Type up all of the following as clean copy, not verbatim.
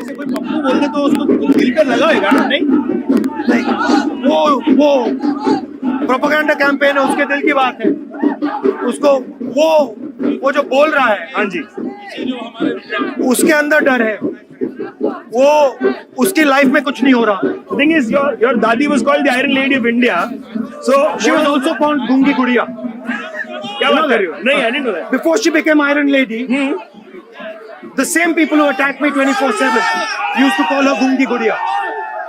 ऐसे कोई पप्पू बोल दे तो उसको दिल पे लगाएगा ना, नहीं? वो प्रोपेगेंडा कैंपेन है, उसके दिल की बात है, उसको वो जो बोल रहा है, हाँ जी, उसके अंदर डर है, वो उसकी लाइफ में कुछ नहीं हो रहा. The thing is, your dadi was called the Iron Lady of India, so She was also called Gungi Gudiya. क्या बात कर रही हो? नहीं, I didn't know that. Before she became Iron Lady, the same people who attack me 24/7 used to call her Gungi Gudiya.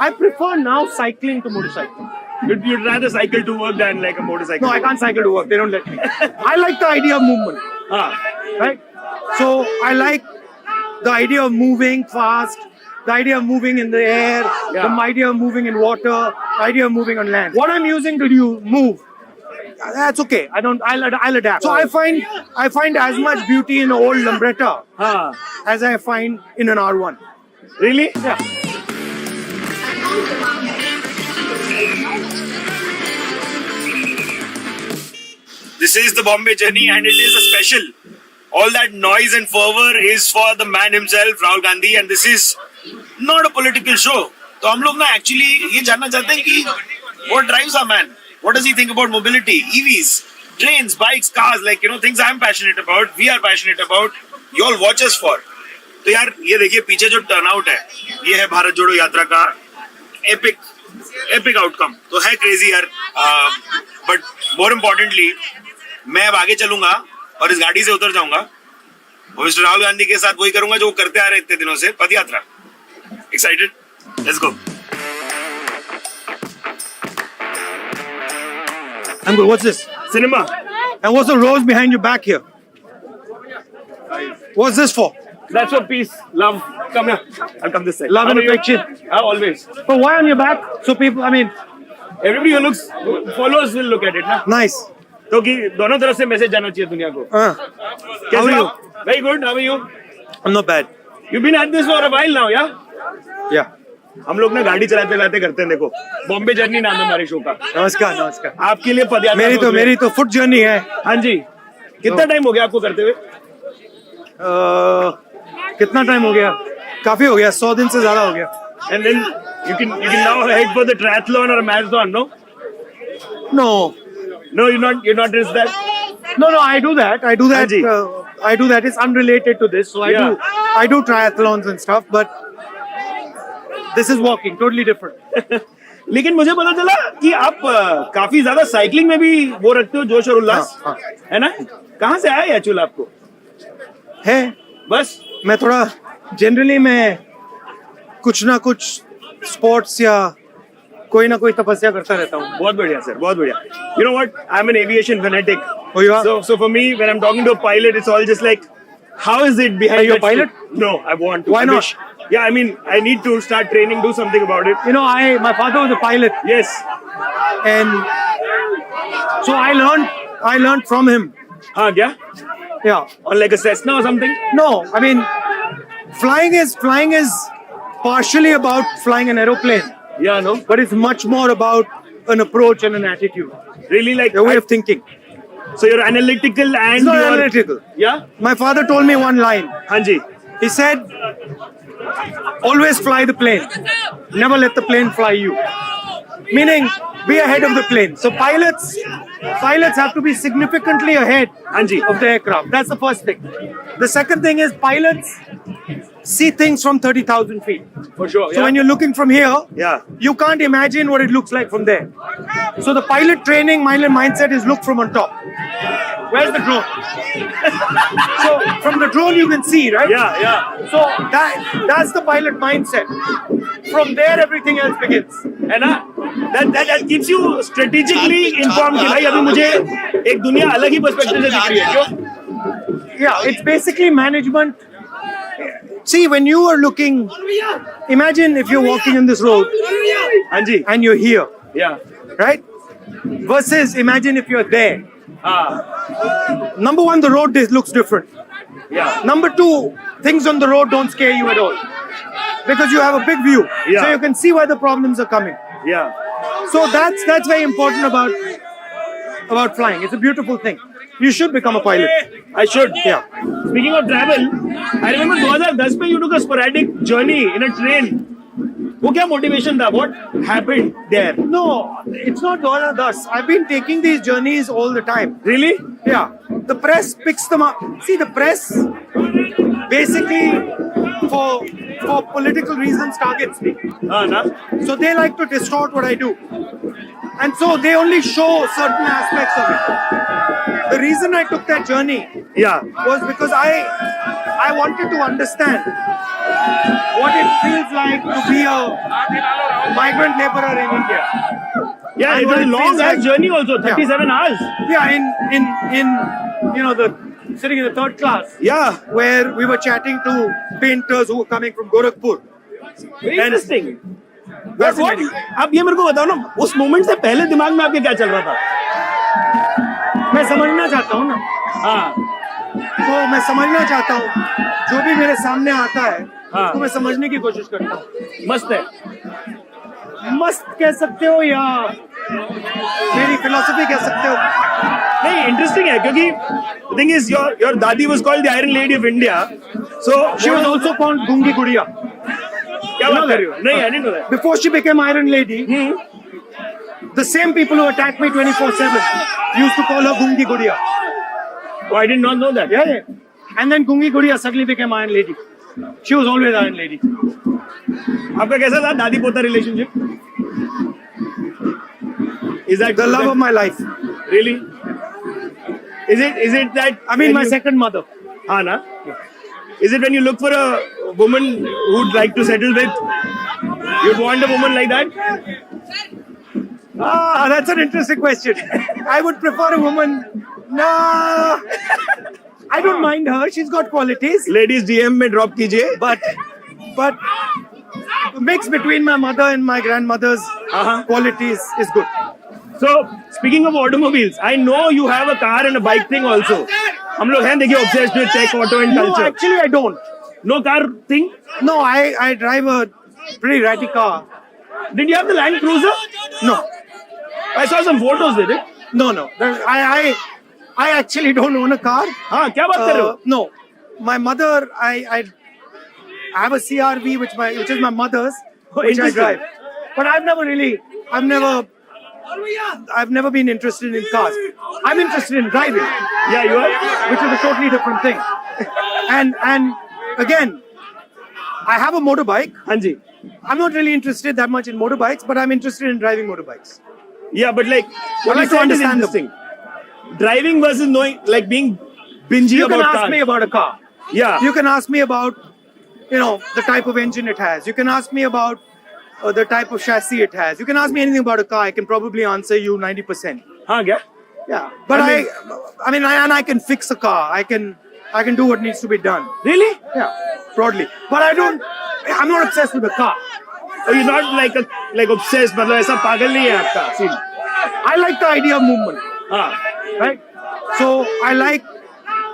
I prefer now cycling to motorcycle. You'd rather cycle to work than like a motorcycle. No, I can't cycle to work. They don't let me. I like the idea of movement. Right? So I like the idea of moving fast, the idea of moving in the air, the idea of moving in water, the idea of moving on land. What I'm using to move, that's okay. I'll adapt. So I find as much beauty in an old Lambretta as I find in an R1. Really? Yeah. This is the Bombay journey and it is a special. All that noise and fervor is for the man himself, Rahul Gandhi, and this is not a political show. तो हम लोग ना actually ये जानना चाहते हैं कि what drives our man? What does he think about mobility, EVs, trains, bikes, cars, like things I'm passionate about, we are passionate about, you all watch us for. तो यार ये देखिए पीछे जो टर्नआउट है, ये है भारत जोड़ो यात्रा का एपिक आउटकम. तो है क्रेजी यार, बट मोर इम्पोर्टेंटली मैं अब आगे चलूंगा और इस गाड़ी से उतर जाऊंगा और मिस्टर राहुल गांधी के साथ वही करूंगा जो वो करते आ रहे इतने दिनों से, पद यात्रा. Excited? Let's go. Uncle, what's this? Cinema. And what's the rose behind your back here? What's this for? That's for peace, love. Come here. I'll come this side. Love and affection. Always. But why on your back? So people, Everybody who looks, followers will look at it, na? Nice. तो कि दोनों तरफ से message जाना चाहिए दुनिया को. How are you? Very good. How are you? I'm not bad. You've been at this for a while now, yeah? Yeah. हम लोग ना गाड़ी चलाते चलाते करते हैं. देखो, बॉम्बे जर्नी नाम है हमारे शो का. नमस्कार. आपके लिए पदयात्रा. मेरी तो फुट जर्नी है. हाँ जी. कितना टाइम हो गया आपको करते हुए? कितना टाइम हो गया? काफी हो गया. 100 दिन से ज्यादा हो गया. And then you can now head for the triathlon or a marathon, no? No, you're not risk that. No, I do that. I do that. It's unrelated to this. So I do triathlons and stuff, but this is walking, totally different. लेकिन मुझे पता चला कि आप काफी ज्यादा cycling में भी वो रखते हो जोश और उल्लास, है ना? कहाँ से आया एक्चुअली आपको? है बस मैं थोड़ा जनरली मैं कुछ ना कुछ स्पोर्ट्स या कोई ना कोई तपस्या करता रहता हूँ. बहुत बढ़िया सर, बहुत बढ़िया. You know what? I'm an aviation fanatic. Oh, you are? So for me, when I'm talking to a pilot, it's all just like, how is it behind? Are you a pilot? No, I want to. Why not? Yeah, I need to start training, do something about it. My father was a pilot. Yes. And so I learned from him. हाँ क्या? Yeah. Or like a Cessna or something? No, flying is partially about flying an aeroplane. Yeah, no. But it's much more about an approach and an attitude. Really, like a way of thinking. So you're analytical and it's not analytical. Yeah. My father told me one line. Hanji. He said, always fly the plane. Never let the plane fly you. Meaning, be ahead of the plane. So pilots have to be significantly ahead of the aircraft. That's the first thing. The second thing is pilots see things from 30,000 feet. For sure. So when you're looking from here, you can't imagine what it looks like from there. So the pilot training mindset is look from on top. Where's the drone? So from the drone you can see, right? Yeah. So that's the pilot mindset. From there everything else begins. है ना? That keeps you strategically informed कि भाई अभी मुझे एक दुनिया अलग ही perspective से दिख रही है, क्यों? Yeah, it's basically management. See, when you are looking, imagine if you're walking in this road and you're here, right? Versus imagine if you're there. Number one, the road looks different. Number two, things on the road don't scare you at all because you have a big view, so you can see where the problems are coming. So that's very important about about flying. It's a beautiful thing. You should become a pilot. I should. Yeah. Speaking of travel, I remember 2010 में you took a sporadic journey in a train. वो क्या motivation था? What happened there? No, it's not thus. I've been taking these journeys all the time. Really? Yeah. The press picks them up. See, the press basically for political reasons targets me. Na? So they like to distort what I do. And so they only show certain aspects of it. The reason I took that journey Yeah. was because I wanted to understand what it feels like to be a migrant laborer in India. Yeah, And it what was a long feels like- journey also, 37 hours. Yeah, in the sitting in the third class Yeah. where we were chatting to painters who were coming from Gorakhpur. Very interesting. But what? Fascinating. आप ये मेरे को बताओ ना, उस moment से पहले दिमाग में आपके क्या चल रहा था? मैं समझना चाहता हूँ ना, हाँ. तो मैं समझना चाहता हूँ जो भी मेरे सामने आता है हाँ. उसको मैं समझने की कोशिश करता हूँ. मस्त है. मस्त कह सकते हो या मेरी फिलोसफी कह सकते हो. नहीं, इंटरेस्टिंग है क्योंकि थिंग इज योर दादी was called the iron lady of India. So She was also called Gungi Gudiya. क्या बात कर रही हो? नहीं, I didn't know that. Before she became Iron Lady, the same people who attacked me 24/7 used to call her Gungi Gudiya. Oh, I did not know that. Yeah, yeah. And then Gungi Gudiya suddenly became Iron Lady. She was always Iron Lady. आपका कैसा था दादी पोता relationship? Is that The love of my life. really? Is it that? I mean, when my you- second mother. हाँ ना? Is it when you look for a woman who'd like to settle with, you'd want a woman like that? Ah, that's an interesting question. I would prefer a woman. Nah, I don't mind her. She's got qualities. Ladies DM में drop कीजिए. But the mix between my mother and my grandmother's qualities is good. So speaking of automobiles, I know you have a car and a bike thing also. हम लोग हैं देखिए obsessed with tech, auto and No, culture. actually, I don't. No car thing? No, I drive a pretty ratty car. Did you have the Land Cruiser? No, I saw some photos with it. no. I actually don't own a car. हाँ, क्या बात कर रहे हो? No, my mother, I have a CRV which is my mother's, Oh, which I interesting. drive. But I've never been interested in cars. I'm interested in driving, Yeah, you are. which is a totally different thing. And again, I have a motorbike. हाँ जी. I'm not really interested that much in motorbikes, but I'm interested in driving motorbikes. Yeah, but like what I you like to said is understand them. interesting. Driving versus knowing, like being bingy You can about ask cars. me about a car. Yeah. You can ask me about, the type of engine it has. You can ask me about the type of chassis it has. You can ask me anything about a car. I can probably answer you 90%. हाँ क्या? Yeah, but I can fix a car. I can do what needs to be done. Really? Yeah, broadly. But I'm not obsessed with the car. Or you're not like obsessed, मतलब ऐसा पागल नहीं है आपका scene. I like the idea of movement, हाँ. right? So I like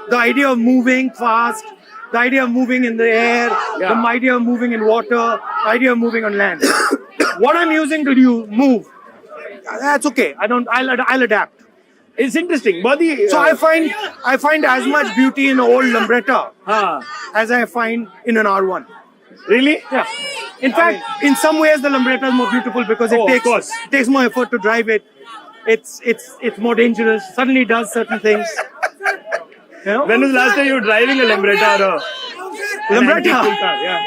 the idea of moving fast, the idea of moving in the air, Yeah. the idea of moving in water, the idea of moving on land. What I'm using to move, that's okay. I'll adapt. It's interesting. बहुत ही. So I find as much beauty in an old Lambretta हाँ. as I find in an R1. Really? Yeah. In fact, in some ways, the Lambretta is more beautiful because Oh, of it course. takes more effort to drive it. It's more dangerous. Suddenly, it does certain things. When was the last time you were driving a Lambretta or a Lambretta? an antique car? Yeah.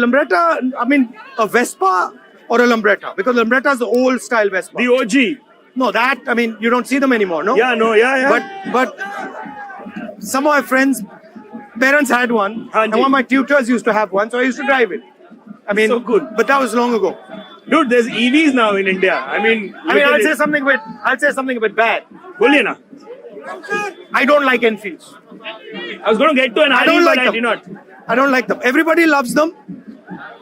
Lambretta. I mean, a Vespa or a Lambretta, because Lambretta is the old style Vespa. The OG. No, that, I mean, you don't see them anymore, no? Yeah, no, yeah. But some of my friends' parents had one, Haan and ji. one of my tutors used to have one, so I used to drive it. I mean, So good. But that was long ago. Dude, there's EVs now in India. I mean, I'll say something a bit bad. बोलिए ना. I don't like Enfields. I was going to get to an I RE, don't but like I them. did not. I don't like them. Everybody loves them,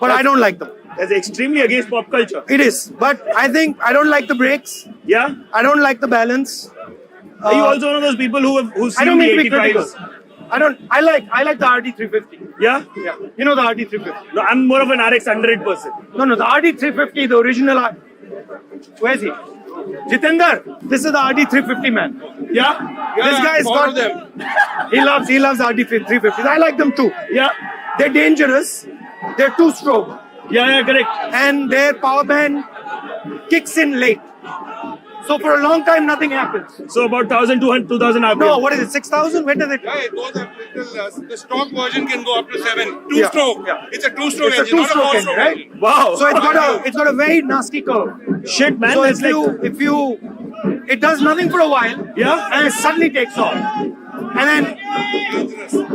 but I don't like them. That's extremely against pop culture. It is, but I think I don't like the brakes. Yeah. I don't like the balance. Are you also one of those people who've I seen don't the mean to be critical. 85s? I like the RD350. Yeah. Yeah, you know the RD350. No, I'm more of an RX 100 person. No, the RD350, the original. Where is he? Jitendra, this is the RD350 man. Yeah? This guy's got them. He loves RD350s. I like them too. Yeah? They're dangerous. They're two-stroke. Yeah, correct. And their power band kicks in late. So for a long time, nothing happens. So about 1,200, 2,000 RPM. No, what is it? 6,000? When does it? Yeah, it goes up little, the stock version can go up to 7. Yeah, Two-stroke. yeah. It's a two-stroke It's a engine, not a two-stroke engine, four-stroke right? engine. Wow. So it's got a very nasty curve. Shit, man. So that's it does nothing for a while, Yeah. and it suddenly takes off, and then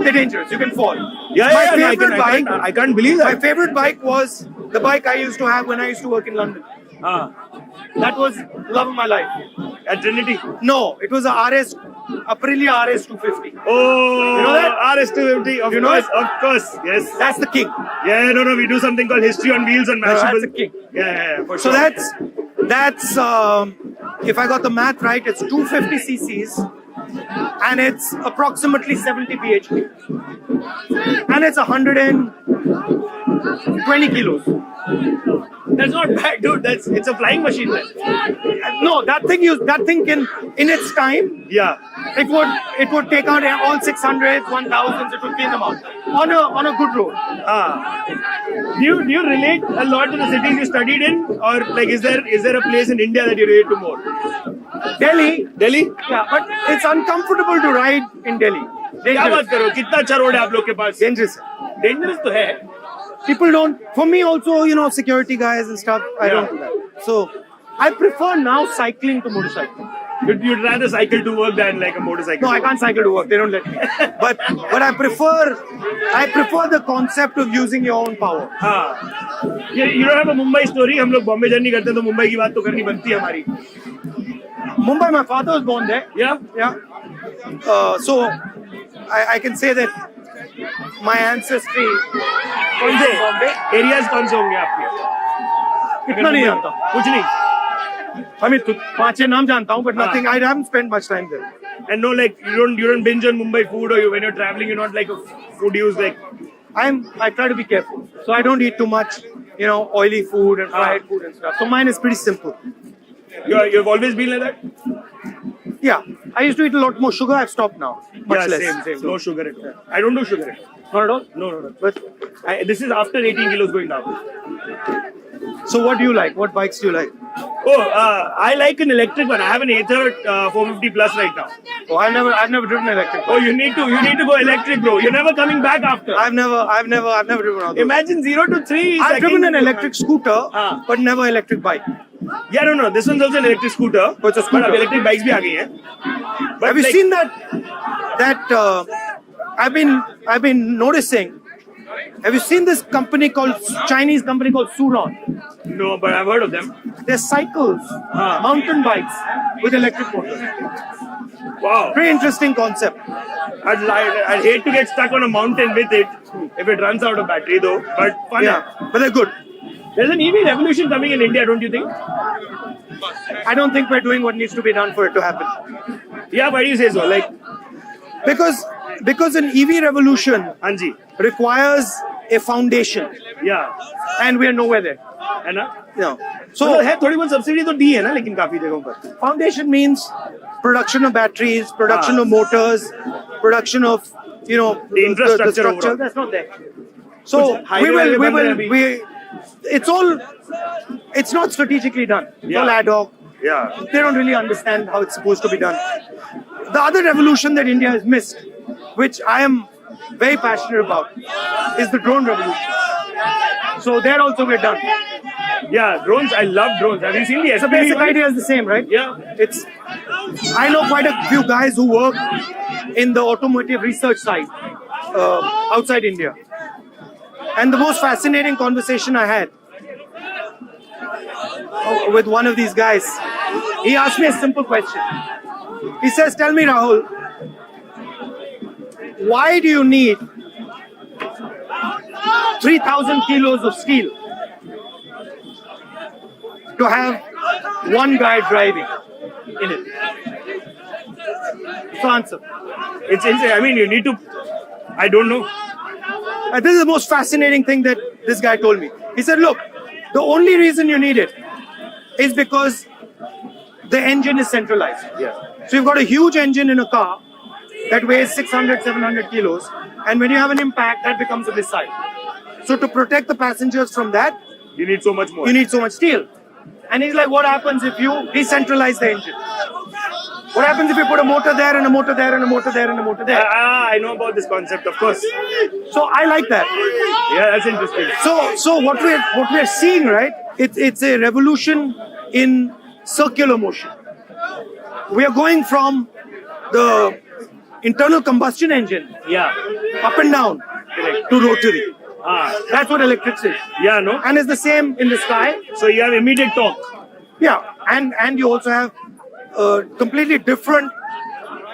they're dangerous. You can fall. Yeah, My yeah, no, favorite bike. I can't believe My that. favorite bike was the bike I used to have when I used to work in London. That was love of my life. At Trinity. No, it was a Aprilia RS 250. Oh, You know that? RS250. Of You know course, it? of course. Yes. That's the king. Yeah, no, we do something called History on Wheels on Mashable. That's the king. Yeah, for So sure. that's if I got the math right, it's 250 cc's and it's approximately 70 bhp and it's 120 kilos. That's not bad, dude. It's a flying machine, man. No, that thing can in its time Yeah. it would take out all 600s, 1000s. It would clean them out on a good road. Do you relate a lot to the cities you studied in, or like is there a place in India that you relate to more? Delhi, Yeah. but it's uncomfortable to ride in Delhi. क्या बात Dangerous. करो कितना अच्छा road है आप लोग के पास Dangerous. Dangerous तो है People don't. For me, also, security guys and stuff. I don't do that. So I prefer now cycling to motorcycle. you'd rather cycle to work than like a motorcycle No, I can't cycle to work. They don't let me. But I prefer the concept of using your own power. हाँ you don't have a Mumbai story हम लोग Bombay journey करते हैं तो मुंबई की बात तो करनी बनती है हमारी Mumbai, my father was born there. yeah Yeah. So I can say that my ancestry कौन से Bombay. एरियाज कौन से होंगे आपके इतना नहीं जानता. कुछ नहीं I mean, 5 नाम जानता हूँ, but nothing. I haven't spent much time there. and no like you don't binge on Mumbai food or when you're traveling you're not like a foodie like I try to be careful, so I don't eat too much, oily food and fried food and stuff. So mine is pretty simple. you've always been like that Yeah, I used to eat a lot more sugar. I've stopped now. Much yeah less. same no sugar at all I don't do sugar at all Not at all. no But this is after 18 kilos going down so, what do you like? What bikes do you like? I like an electric one I have an Ather 450 plus right now Oh, I've never driven an electric. oh you need to go electric bro you're never coming back after I've never driven one of those. imagine 0 to 3 I've driven an electric scooter, Ah. but never electric bike. yeah no this one's also an electric scooter Oh, it's a scooter. but अब electric bikes भी आ गई हैं but Have you like- seen that I've been noticing. Have you seen this Chinese company called Suron? no but I've heard of them They're cycles, mountain bikes with electric motors. wow Very interesting concept. I'd hate to get stuck on a mountain with it if it runs out of battery though but fun Yeah, but they're good. there's an EV revolution coming in India don't you think I don't think we're doing what needs to be done for it to happen. yeah why do you say so like Because an EV revolution Anji requires a foundation, yeah and we are nowhere there. है ना No. so So है थोड़ी बहुत subsidy तो दी है ना लेकिन काफी जगहों पर foundation means production of batteries, production of motors, production of The infrastructure overall. That's not there. So Kuch highway we bन रहे हैं will it's not strategically done. It's all Yeah. ad hoc. yeah They don't really understand how it's supposed to be done. The other revolution that India has missed, which I am very passionate about, is the drone revolution. So there also we're done. yeah drones I love drones have you seen the The SPV basic one? idea is the same, right? yeah I know quite a few guys who work in the automotive research side outside India. And the most fascinating conversation I had with one of these guys, he asked me a simple question. He says, "Tell me, Rahul, why do you need 3,000 kilos of steel to have one guy driving in it?" So answer. it's insane I mean you need to I don't know And this is the most fascinating thing that this guy told me. He said, "Look, the only reason you need it is because the engine is centralized. Yeah. So you've got a huge engine in a car that weighs 600, 700 kilos, and when you have an impact, that becomes a missile. So to protect the passengers from that, You need so much more. you need so much steel. And he's like, what happens if you decentralize the engine? What happens if you put a motor there and a motor there and a motor there and a motor there? I know about this concept, of course. So I like that. Yeah, that's interesting. So what we're seeing, right? It's a revolution in circular motion. We are going from the internal combustion engine Yeah. up and down Correct. to rotary. That's what electrics is. Yeah, no? And it's the same in the sky. So you have immediate torque. Yeah, and you also have a completely different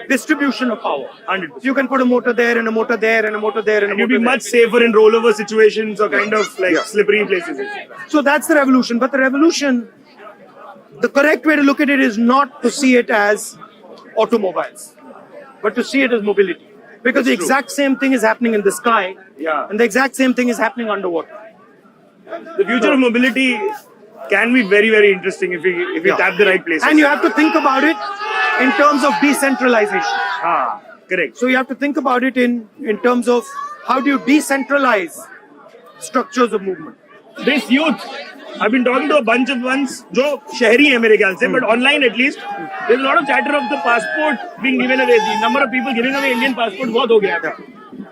distribution of power. 100%. So you can put a motor there and a motor there and a motor there and a And you'll motor be there. much safer in rollover situations or kind of like slippery places. So that's the revolution. But the revolution, the correct way to look at it is not to see it as automobiles, but to see it as mobility. Because the exact same thing is happening in the sky, Yeah. and the exact same thing is happening underwater. The future of mobility can be very, very interesting if we tap the right places. And you have to think about it in terms of decentralization. Correct. So you have to think about it in terms of how do you decentralize structures of movement. This youth, I've been talking to a bunch of ones जो शहरी है मेरे ख्याल से, but online at least, there's a lot of chatter of the passport being given away. The number of people giving away Indian passport बहुत हो गया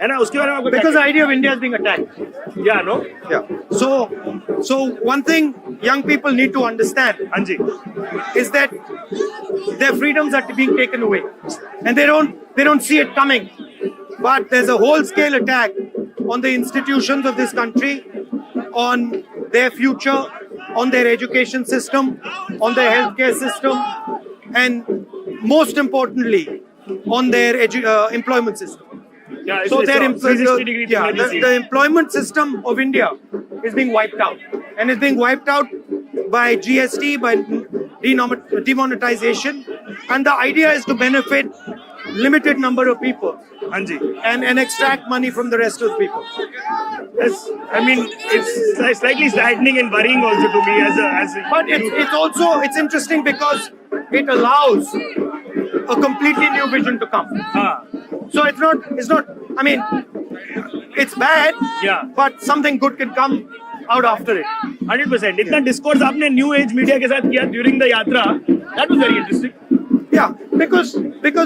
है ना? उसके बारे में आपको क्या Because the idea of India is being attacked. कहना है? Yeah, no? Yeah. So one thing young people need to understand हाँ जी. is that their freedoms are being taken away, and they don't see it coming. But there's a whole scale attack on the institutions of this country, on their future, on their education system, on their healthcare system, and most importantly, on their employment system. Yeah, So their 360 degree thing like this. the employment system of India is being wiped out, and it's being wiped out by GST, by demonetization, and the idea is to benefit limited number of people हाँ जी. and extract money from the rest of the people. I mean, it's slightly saddening and worrying also to me as a But it's interesting because it allows a completely new vision to come. So it's not. I mean, it's bad. Yeah. But something good can come out after it. 100%. इतना discourse आपने new age media के साथ किया during the yatra, that was very interesting. Yeah, because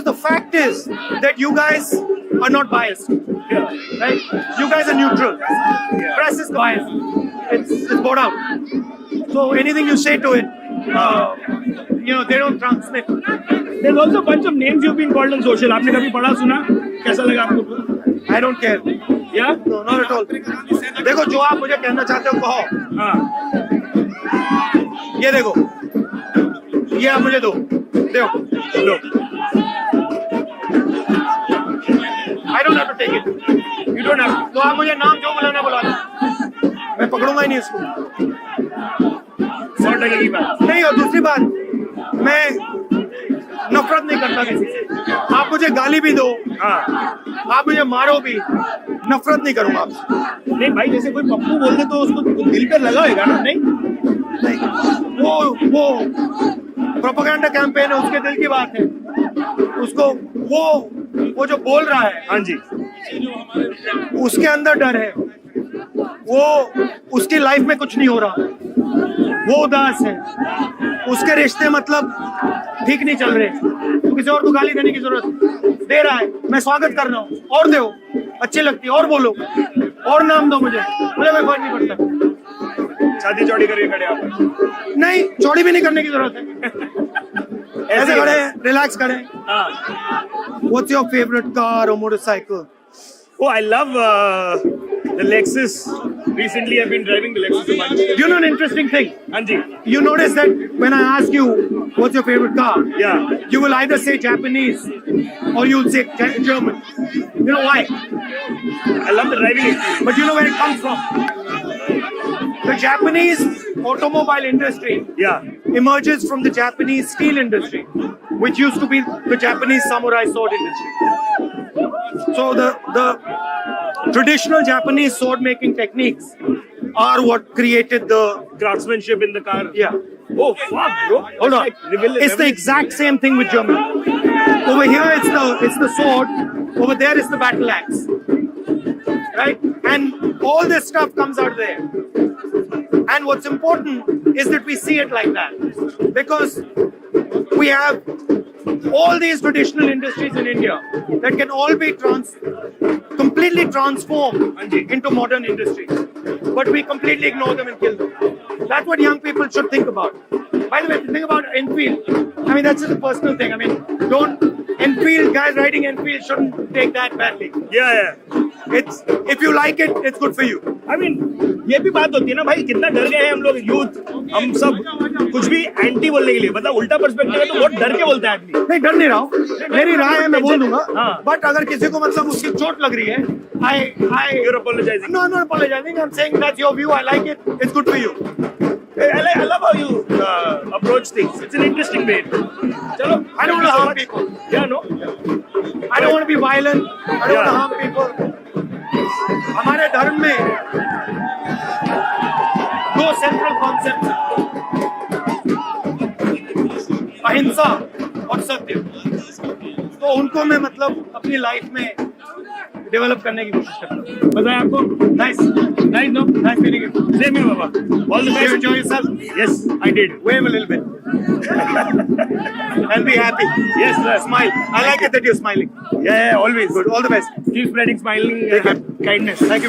the fact is that you guys are not biased. Yeah. Right? You guys are neutral. Press is biased. It's bought out. So anything you say to it, they don't transmit. There's also a bunch of names you've been called on social. आपने कभी पढ़ा सुना? कैसा लगा आपको? I don't care. Yeah? No, not at all. देखो जो आप मुझे कहना चाहते हो कहो. ये देखो. ये आप मुझे दो. देखो. I don't have to take it. You don't have to. तो आप मुझे नाम जो बुलाना बुला लो. मैं पकड़ूंगा ही नहीं इसको. 100% की बात. नहीं, और दूसरी बात, मैं नफरत नहीं करता किसी से. आप मुझे गाली भी दो, आप मुझे मारो भी, नफरत नहीं करूंगा आपसे. नहीं भाई, जैसे कोई पप्पू बोल दे तो उसको दिल पे लगा होगा ना? नहीं. वो प्रोपेगेंडा कैंपेन है, उसके दिल की बात है. उसको वो जो बोल रहा है, हाँ जी. उसके अंदर डर है. उसकी लाइफ में कुछ नहीं हो रहा, वो उदास है, उसके रिश्ते मतलब ठीक नहीं चल रहे, तो किसी और को गाली देने की जरूरत दे रहा है. मैं स्वागत कर रहा हूँ, और दो, अच्छी लगती है, और बोलो, और नाम दो मुझे कोई फर्क नहीं पड़ता. छाती चौड़ी करके खड़े आप? नहीं, चौड़ी भी नहीं करने की जरूरत है. ऐसे खड़े हैं, रिलैक्स खड़े हैं. What's your favorite car or motorcycle? Oh, I love the Lexus. Recently, I've been driving the Lexus a bunch. You know an interesting thing? हाँ जी. You notice that when I ask you what's your favorite car, Yeah. you will either say Japanese or you'll say German. You know why? I love the driving experience. But you know where it comes from? The Japanese automobile industry Yeah. emerges from the Japanese steel industry, which used to be the Japanese samurai sword industry. So the traditional Japanese sword making techniques are what created the Craftsmanship in the car. yeah. Oh, fuck, bro. Hold on. It's the exact same thing with Germany. Over here, it's the sword. Over there, it's the battle axe. Right? And all this stuff comes out there. And what's important is that we see it like that. Because we have all these traditional industries in India that can all be completely transformed into modern industries. But we completely ignore them and kill them. That's what young people should think about. By the way, if you think about Enfield, I mean, that's just a personal thing. I mean, Enfield, guys riding Enfield shouldn't take that badly. Yeah. If you like it, it's good for you. I mean, ये भी बात होती है ना भाई, कितना डर गए हैं हम लोग यूथ, हम सब कुछ भी एंटी बोलने के लिए, मतलब उल्टा पर्सपेक्टिव है तो बहुत डर के बोलता है आदमी। नहीं, डर नहीं रहा हूँ, मेरी राय है, मैं बोल दूंगा। बट अगर किसी को मतलब उसकी चोट लग रही है, You're apologizing. No, I'm not apologizing. I'm saying that's your view. I like it. It's good for you. I love how you approach things. It's an interesting way. Chalo, I don't want to harm people. Yeah, no. I don't want to be violent. I don't want to harm people. हमारे धर्म में दो central concepts हैं, अहिंसा और सत्य। तो उनको मैं मतलब अपनी लाइफ में डेवलप करने की कोशिश करता हूँ। बताया आपको? Nice, no? Nice meeting you. Same here, Baba. All the Did best. you enjoy yourself? Yes, I did. Wave a little bit. And be happy. Yes, sir. Smile. I like it that you're smiling. Yeah, always. Good. All the best. Keep spreading smiling kindness. Thank you.